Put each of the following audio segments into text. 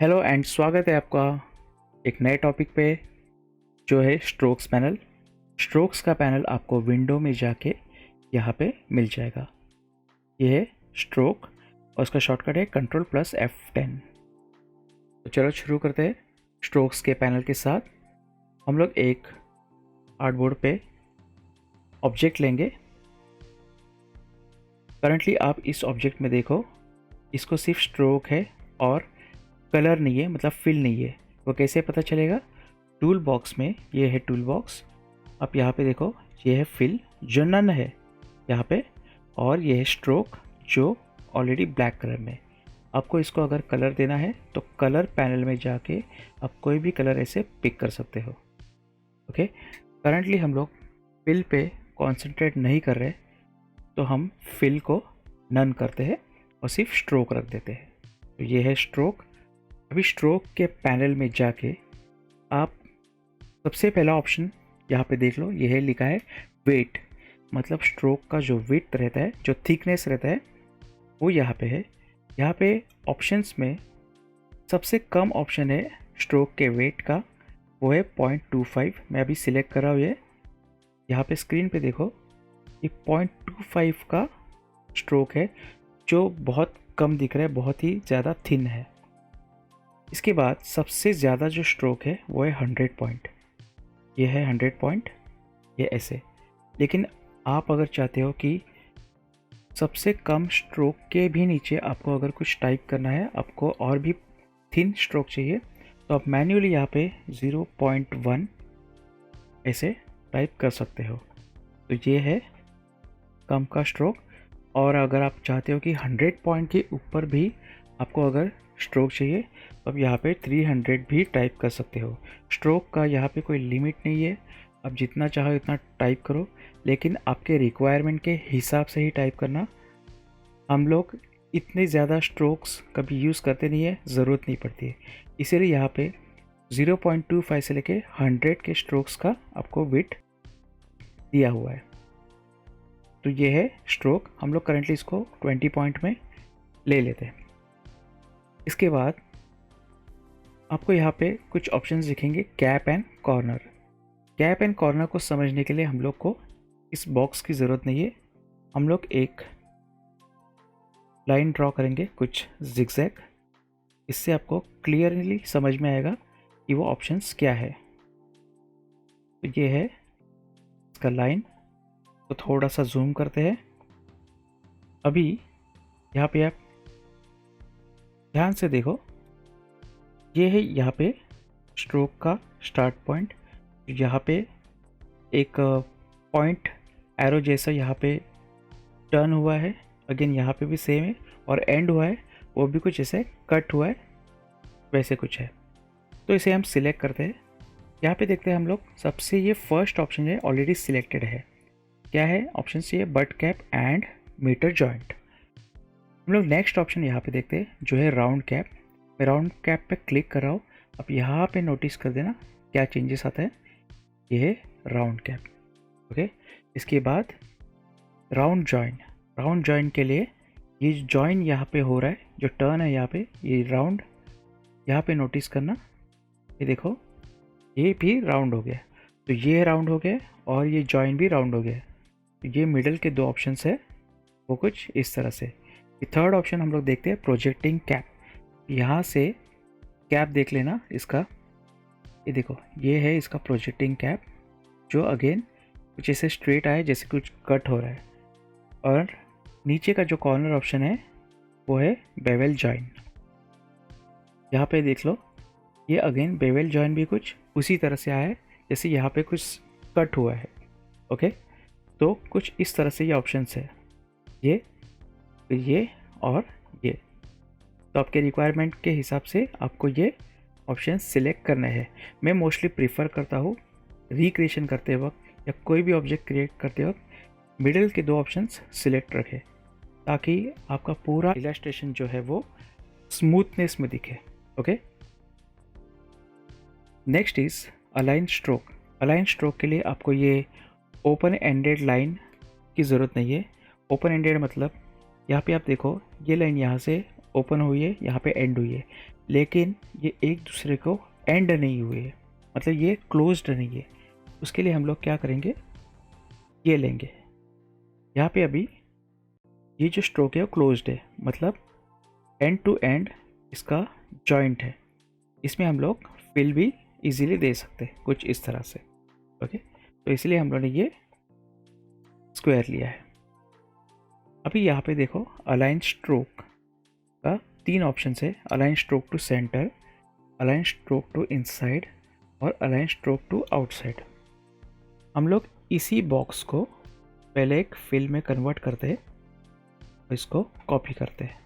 Hello and स्वागत है आपका एक नए टॉपिक पे जो है स्ट्रोक्स पैनल। स्ट्रोक्स का पैनल आपको विंडो में जाके यहाँ पे मिल जाएगा। ये है स्ट्रोक और उसका शॉर्टकट है Ctrl+F10। तो चलो शुरू करते हैं। स्ट्रोक्स के पैनल के साथ हम लोग एक आर्टबोर्ड पे ऑब्जेक्ट लेंगे। करंटली आप इस ऑब्जेक्ट में देखो, इसको सिर्फ स्ट्रोक है और कलर नहीं है, मतलब फिल नहीं है। वो कैसे पता चलेगा? टूल बॉक्स में ये है टूल बॉक्स, आप यहाँ पे देखो, ये है फिल जो नन है यहाँ पे, और ये है स्ट्रोक जो ऑलरेडी ब्लैक कलर में। आपको इसको अगर कलर देना है तो कलर पैनल में जाके आप कोई भी कलर ऐसे पिक कर सकते हो। ओके, करंटली हम लोग फिल पे कॉन्सेंट्रेट नहीं कर रहे, तो हम फिल को नन करते हैं और सिर्फ स्ट्रोक रख देते हैं। तो ये है स्ट्रोक। अभी स्ट्रोक के पैनल में जाके आप सबसे पहला ऑप्शन यहाँ पे देख लो, ये है लिखा है वेट, मतलब स्ट्रोक का जो विड्थ रहता है, जो थिकनेस रहता है, वो यहाँ पे है। यहाँ पे ऑप्शंस में सबसे कम ऑप्शन है स्ट्रोक के वेट का, वो है 0.25। मैं अभी सिलेक्ट कर रहा हूँ ये। यहाँ पे स्क्रीन पे देखो, ये 0.25 का स्ट्रोक है जो बहुत कम दिख रहा है, बहुत ही ज़्यादा थिन है। इसके बाद सबसे ज़्यादा जो स्ट्रोक है वो है 100 पॉइंट। ये है 100 पॉइंट, ये ऐसे। लेकिन आप अगर चाहते हो कि सबसे कम स्ट्रोक के भी नीचे आपको अगर कुछ टाइप करना है, आपको और भी थिन स्ट्रोक चाहिए, तो आप मैन्युअली यहाँ पे 0.1 ऐसे टाइप कर सकते हो। तो ये है कम का स्ट्रोक। और अगर आप चाहते हो कि 100 पॉइंट के ऊपर भी आपको अगर स्ट्रोक चाहिए, तो आप यहाँ पे 300 भी टाइप कर सकते हो। स्ट्रोक का यहाँ पे कोई लिमिट नहीं है, आप जितना चाहो उतना टाइप करो, लेकिन आपके रिक्वायरमेंट के हिसाब से ही टाइप करना। हम लोग इतने ज़्यादा स्ट्रोक्स कभी यूज़ करते नहीं है, ज़रूरत नहीं पड़ती है, इसीलिए यहाँ पे 0.25 से लेके 100 के स्ट्रोक्स का आपको विड्थ दिया हुआ है। तो ये है स्ट्रोक। हम लोग करंटली इसको 20 पॉइंट में ले लेते हैं। इसके बाद आपको यहाँ पे कुछ ऑप्शंस दिखेंगे, cap and corner. Cap and corner को समझने के लिए हम लोग को इस बॉक्स की ज़रूरत नहीं है। हम लोग एक लाइन ड्रॉ करेंगे, कुछ जिगजैग। इससे आपको क्लियरली समझ में आएगा कि वो ऑप्शंस क्या है। तो ये है इसका लाइन। तो थोड़ा सा जूम करते हैं। अभी यहाँ पे आप ध्यान से देखो, ये है यहाँ पे स्ट्रोक का स्टार्ट पॉइंट। यहाँ पे एक पॉइंट एरो जैसा यहाँ पे टर्न हुआ है, अगेन यहाँ पे भी सेम है, और एंड हुआ है वो भी कुछ ऐसे कट हुआ है, वैसे कुछ है। तो इसे हम सिलेक्ट करते हैं। यहाँ पे देखते हैं हम लोग, सबसे ये फर्स्ट ऑप्शन है ऑलरेडी सिलेक्टेड है। क्या है ऑप्शन? से butt cap and mitre joint. हम लोग नेक्स्ट ऑप्शन यहाँ पे देखते हैं जो है राउंड कैप। मैं राउंड कैप पे क्लिक कर रहा हूँ। अब यहाँ पे नोटिस कर देना क्या चेंजेस आता है। ये है राउंड कैप। ओके, इसके बाद राउंड जॉइन। राउंड जॉइन के लिए ये जॉइन यहाँ पे हो रहा है, जो टर्न है यहाँ पे, ये राउंड यहाँ पे नोटिस करना। ये देखो, ये भी राउंड हो गया। तो ये राउंड हो गया और ये जॉइन भी राउंड हो गया। तो ये मिडल के दो ऑप्शंस है, वो कुछ इस तरह से। थर्ड ऑप्शन हम लोग देखते हैं प्रोजेक्टिंग कैप। यहाँ से कैप देख लेना इसका, ये देखो, ये है इसका प्रोजेक्टिंग कैप, जो अगेन कुछ ऐसे स्ट्रेट आए जैसे कुछ कट हो रहा है। और नीचे का जो कॉर्नर ऑप्शन है वो है बेवल जॉइन। यहाँ पे देख लो, ये अगेन बेवल जॉइन भी कुछ उसी तरह से आया है जैसे यहाँ पे कुछ कट हुआ है। ओके, तो कुछ इस तरह से ये ऑप्शंस है, ये और ये। तो आपके रिक्वायरमेंट के हिसाब से आपको ये ऑप्शन सिलेक्ट करना है। मैं मोस्टली प्रीफर करता हूँ रिक्रिएशन करते वक्त या कोई भी ऑब्जेक्ट क्रिएट करते वक्त मिडिल के दो ऑप्शंस सिलेक्ट रखें, ताकि आपका पूरा इलस्ट्रेशन जो है वो स्मूथनेस में दिखे। Okay, next is align stroke. Align stroke के लिए आपको ये ओपन एंडेड लाइन की ज़रूरत नहीं है। ओपन एंडेड मतलब यहाँ पे आप देखो, ये लाइन यहाँ से ओपन हुई है, यहाँ पे एंड हुई है। लेकिन ये एक दूसरे को एंड नहीं हुए, मतलब ये क्लोज्ड नहीं है। उसके लिए हम लोग क्या करेंगे, ये लेंगे यहाँ पे। अभी ये जो स्ट्रोक है वो क्लोज्ड है, मतलब एंड टू एंड इसका जॉइंट है। इसमें हम लोग फिल भी इजीली दे सकते हैं कुछ इस तरह से। ओके, तो इसलिए हम लोगों ने ये स्क्वायर लिया है। अभी यहाँ पे देखो अलाइन स्ट्रोक का 3 ऑप्शन है, align stroke to centre, align stroke to inside और अलाइन स्ट्रोक टू आउटसाइड। हम लोग इसी बॉक्स को पहले एक फिल में कन्वर्ट करते हैं और इसको कॉपी करते हैं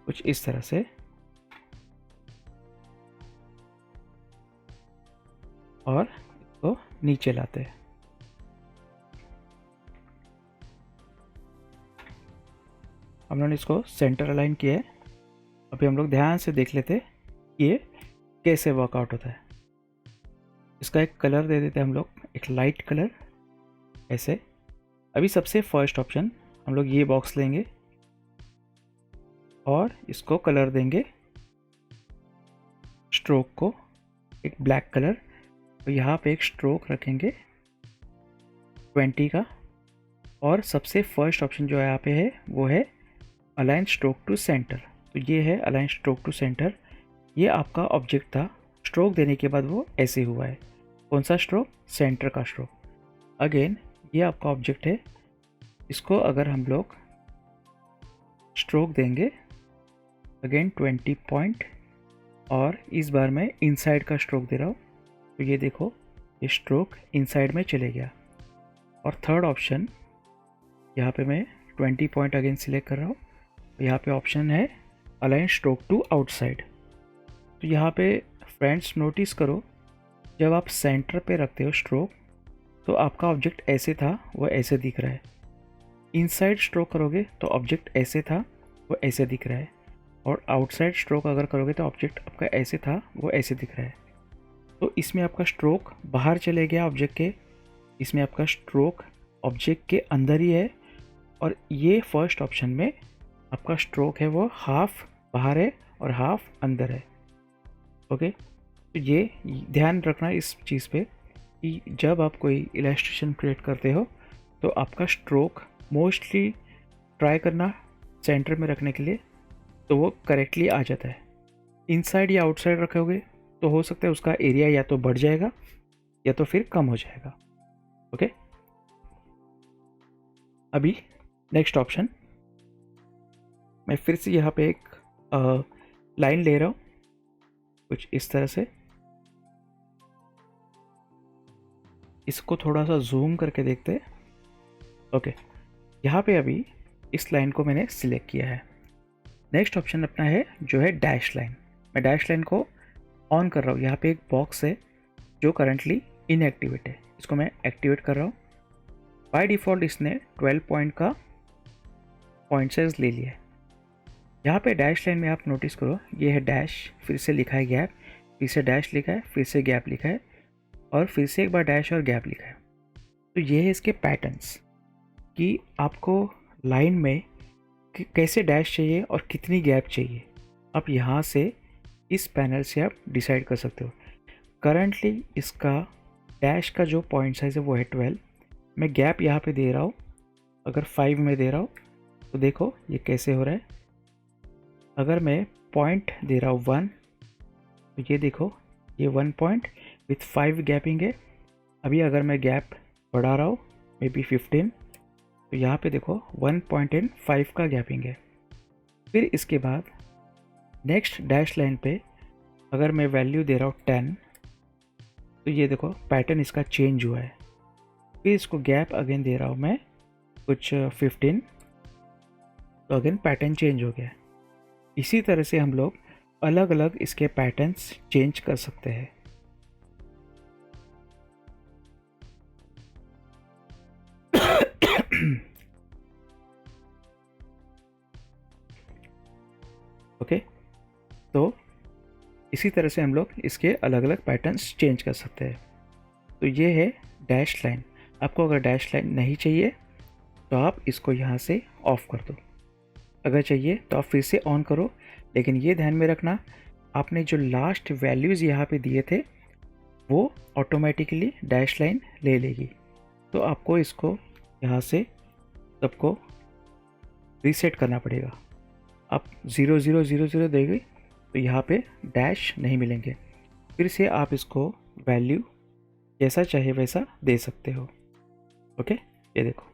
कुछ इस तरह से, और इसको नीचे लाते हैं। हम लोगों ने इसको सेंटर अलाइन किया है। अभी हम लोग ध्यान से देख लेते कि ये कैसे वर्कआउट होता है। इसका एक कलर दे देते हैं हम लोग, एक लाइट कलर ऐसे। अभी सबसे फर्स्ट ऑप्शन हम लोग ये बॉक्स लेंगे और इसको कलर देंगे, स्ट्रोक को एक ब्लैक कलर। तो यहाँ पे एक स्ट्रोक रखेंगे 20 का, और सबसे फर्स्ट ऑप्शन जो यहाँ पे है वो है अलाइन स्ट्रोक टू सेंटर। तो ये है अलाइन स्ट्रोक टू सेंटर। ये आपका ऑब्जेक्ट था, स्ट्रोक देने के बाद वो ऐसे हुआ है। कौन सा स्ट्रोक? सेंटर का स्ट्रोक। अगेन ये आपका ऑब्जेक्ट है, इसको अगर हम लोग स्ट्रोक देंगे अगेन 20 पॉइंट, और इस बार मैं इनसाइड का स्ट्रोक दे रहा हूँ, तो ये देखो ये स्ट्रोक इनसाइड में चले गया। और थर्ड ऑप्शन यहाँ पे मैं 20 पॉइंट अगेन सिलेक्ट कर रहा हूँ। यहाँ पे ऑप्शन है अलाइन स्ट्रोक टू आउटसाइड। तो यहाँ पे फ्रेंड्स नोटिस करो, जब आप सेंटर पे रखते हो स्ट्रोक तो आपका ऑब्जेक्ट ऐसे था वो ऐसे दिख रहा है। इनसाइड स्ट्रोक करोगे तो ऑब्जेक्ट ऐसे था वो ऐसे दिख रहा है, और आउटसाइड स्ट्रोक अगर करोगे तो ऑब्जेक्ट आपका ऐसे था वो ऐसे दिख रहा है। तो इसमें आपका स्ट्रोक बाहर चले गया ऑब्जेक्ट के, इसमें आपका स्ट्रोक ऑब्जेक्ट के अंदर ही है, और ये फर्स्ट ऑप्शन में आपका स्ट्रोक है वो हाफ बाहर है और हाफ अंदर है। ओके, तो ये ध्यान रखना इस चीज़ पे कि जब आप कोई इलस्ट्रेशन क्रिएट करते हो तो आपका स्ट्रोक मोस्टली ट्राई करना सेंटर में रखने के लिए, तो वो करेक्टली आ जाता है। इनसाइड या आउटसाइड रखोगे तो हो सकता है उसका एरिया या तो बढ़ जाएगा या तो फिर कम हो जाएगा। ओके, अभी नेक्स्ट ऑप्शन मैं फिर से यहाँ पे एक लाइन ले रहा हूँ कुछ इस तरह से। इसको थोड़ा सा जूम करके देखते हैं। ओके, यहाँ पे अभी इस लाइन को मैंने सिलेक्ट किया है। नेक्स्ट ऑप्शन अपना है जो है डैश लाइन। मैं डैश लाइन को ऑन कर रहा हूँ। यहाँ पे एक बॉक्स है जो करंटली इनएक्टिवेट है, इसको मैं एक्टिवेट कर रहा हूँ। बाय डिफ़ॉल्ट इसने 12 पॉइंट का पॉइंट साइज ले लिया है। यहाँ पे डैश लाइन में आप नोटिस करो, ये है डैश, फिर से लिखा है गैप, फिर से डैश लिखा है, फिर से गैप लिखा है, और फिर से एक बार डैश और गैप लिखा है। तो ये है इसके पैटर्न्स कि आपको लाइन में कैसे डैश चाहिए और कितनी गैप चाहिए। आप यहाँ से इस पैनल से आप डिसाइड कर सकते हो। करंटली इसका डैश का जो पॉइंट साइज है वो है 12। मैं गैप यहाँ पे दे रहा हूँ, अगर 5 में दे रहा हूँ तो देखो ये कैसे हो रहा है। अगर मैं पॉइंट दे रहा हूँ 1, तो ये देखो ये 1 पॉइंट विथ 5 गैपिंग है। अभी अगर मैं गैप बढ़ा रहा हूँ मे बी 15, तो यहाँ पे देखो 1 पॉइंट एंड 5 का गैपिंग है। फिर इसके बाद नेक्स्ट डैश लाइन पे अगर मैं वैल्यू दे रहा हूँ 10, तो ये देखो पैटर्न इसका चेंज हुआ है। फिर इसको गैप अगेन दे रहा हूँ मैं कुछ 15, तो अगेन पैटर्न चेंज हो गया। इसी तरह से हम लोग अलग अलग इसके पैटर्न्स चेंज कर सकते हैं। ओके, तो इसी तरह से हम लोग इसके अलग अलग पैटर्न्स चेंज कर सकते हैं। तो ये है डैश लाइन। आपको अगर डैश लाइन नहीं चाहिए तो आप इसको यहाँ से ऑफ कर दो, अगर चाहिए तो आप फिर से ऑन करो। लेकिन ये ध्यान में रखना आपने जो लास्ट वैल्यूज़ यहाँ पे दिए थे वो ऑटोमेटिकली डैश लाइन ले लेगी। तो आपको इसको यहाँ से सबको रीसेट करना पड़ेगा। आप 0 0 0 0 देंगे तो यहाँ पे डैश नहीं मिलेंगे। फिर से आप इसको वैल्यू जैसा चाहे वैसा दे सकते हो। ओके, ये देखो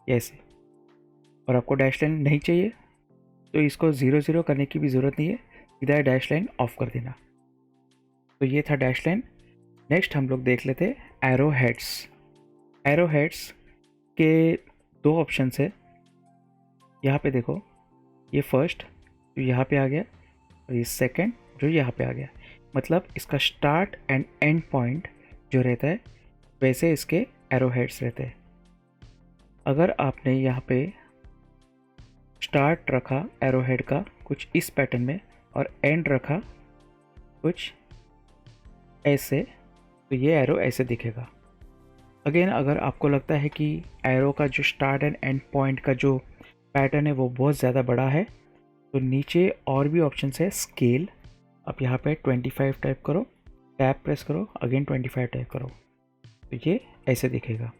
ये ऐसे। और आपको डैश लाइन नहीं चाहिए तो इसको 0 0 करने की भी ज़रूरत नहीं है, सीधा डैश लाइन ऑफ कर देना। तो ये था डैश लाइन। नेक्स्ट हम लोग देख लेते एरो हेड्स। एरो हेड्स के दो ऑप्शन है। यहाँ पे देखो, ये फर्स्ट जो यहाँ पे आ गया और ये सेकंड जो यहाँ पे आ गया। मतलब इसका स्टार्ट एंड एंड पॉइंट जो रहता है वैसे इसके एरो हेड्स रहते हैं। अगर आपने यहाँ पे स्टार्ट रखा एरो हेड का कुछ इस पैटर्न में और एंड रखा कुछ ऐसे, तो ये एरो ऐसे दिखेगा। अगेन अगर आपको लगता है कि एरो का जो स्टार्ट एंड एंड पॉइंट का जो पैटर्न है वो बहुत ज़्यादा बड़ा है, तो नीचे और भी ऑप्शन है स्केल। आप यहाँ पे 25 टाइप करो, टैप प्रेस करो, अगेन 25 टाइप करो, तो ये ऐसे दिखेगा।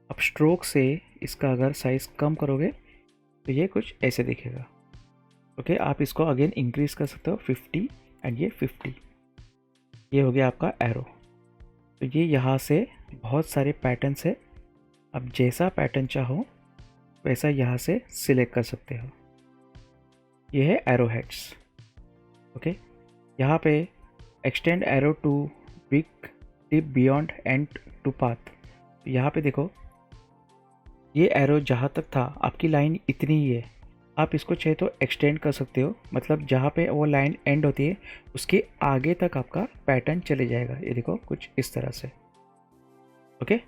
अब स्ट्रोक से इसका अगर साइज़ कम करोगे तो ये कुछ ऐसे दिखेगा। ओके, आप इसको अगेन इंक्रीज कर सकते हो 50 एंड ये 50। ये हो गया आपका एरो। तो ये यहाँ से बहुत सारे पैटर्न्स है। अब जैसा पैटर्न चाहो वैसा यहाँ से सिलेक्ट कर सकते हो। ये है एरो हेड्स। ओके, यहाँ पे extend arrow to big tip beyond end to path. यहाँ पे देखो, ये एरो जहाँ तक था आपकी लाइन इतनी ही है। आप इसको चाहे तो एक्सटेंड कर सकते हो, मतलब जहाँ पे वो लाइन एंड होती है उसके आगे तक आपका पैटर्न चले जाएगा। ये देखो कुछ इस तरह से। ओके,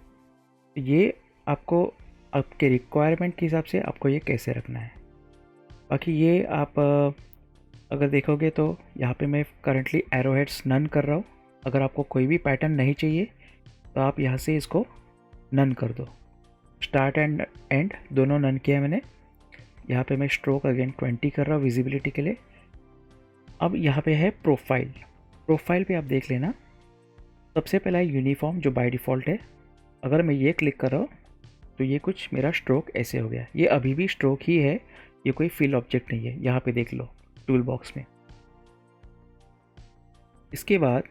ये आपको आपके रिक्वायरमेंट के हिसाब से आपको ये कैसे रखना है। बाकी ये आप अगर देखोगे तो यहाँ पे मैं करंटली एरो हेड्स नन कर रहा हूँ। अगर आपको कोई भी पैटर्न नहीं चाहिए तो आप यहाँ से इसको नन कर दो। स्टार्ट एंड एंड दोनों नन किया मैंने। यहाँ पे मैं स्ट्रोक अगेन 20 कर रहा हूँ विजिबिलिटी के लिए। अब यहाँ पे है प्रोफाइल। प्रोफाइल पे आप देख लेना, सबसे पहला है यूनिफॉर्म जो बाय डिफ़ॉल्ट है। अगर मैं ये क्लिक कर रहा हूँ तो ये कुछ मेरा स्ट्रोक ऐसे हो गया। ये अभी भी स्ट्रोक ही है, ये कोई फिल ऑब्जेक्ट नहीं है। यहाँ पे देख लो टूल बॉक्स में। इसके बाद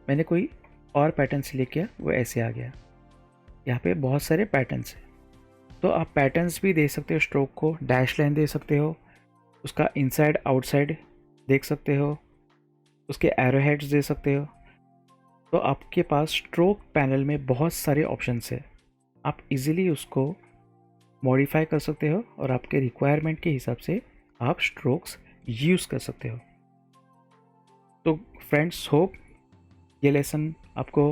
मैंने कोई और पैटर्न सिलेक्ट किया, वो ऐसे आ गया। यहाँ पे बहुत सारे पैटर्न्स हैं, तो आप पैटर्न्स भी दे सकते हो। स्ट्रोक को डैश लाइन दे सकते हो, उसका इनसाइड आउटसाइड देख सकते हो, उसके एरो हेड्स दे सकते हो। तो आपके पास स्ट्रोक पैनल में बहुत सारे ऑप्शंस है। आप इजीली उसको मॉडिफाई कर सकते हो और आपके रिक्वायरमेंट के हिसाब से आप स्ट्रोक्स यूज़ कर सकते हो। तो फ्रेंड्स, होप ये लेसन आपको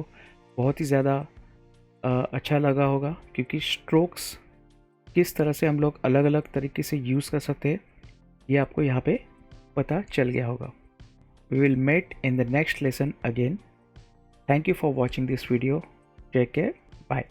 बहुत ही ज़्यादा अच्छा लगा होगा, क्योंकि स्ट्रोक्स किस तरह से हम लोग अलग अलग तरीके से यूज़ कर सकते हैं ये आपको यहाँ पे पता चल गया होगा। We will met in the next lesson again. Thank you for watching this video. Take care, bye.